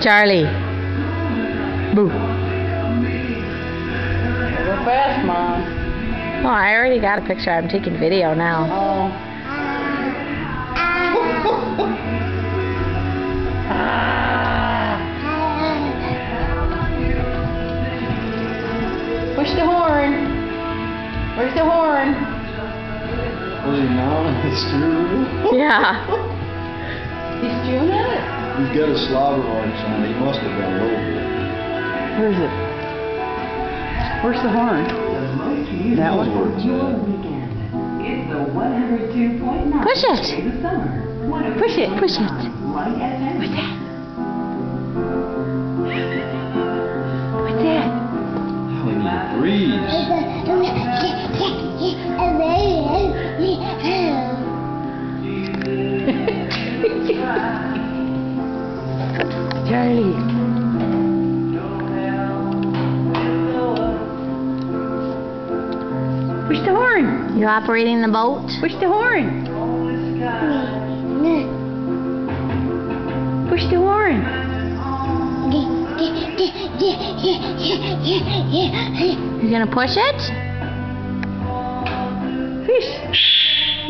Charlie. Boo. Go fast, Mom. Oh, I already got a picture. I'm taking video now. Oh. Push the horn. Where's the horn? Was he gnawing on the steering wheel? Yeah. He's chewing at it? He's got a slobber marks on it. He must have been a little bit. Where is it? Where's the horn? That one? Push it. Push it. Push it. What's that? What's that? We need a breeze. Charlie. Push the horn. You operating the boat? Push the horn. Push the horn. You gonna push it? Fish.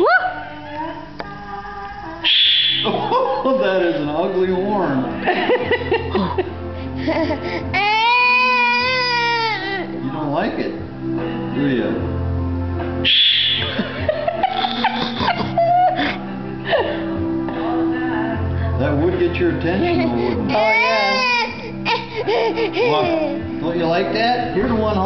Woo! Oh, that is an ugly horn. You don't like it, do you? That would get your attention, though, wouldn't it? Oh, yeah. What? Don't you like that? Here's one.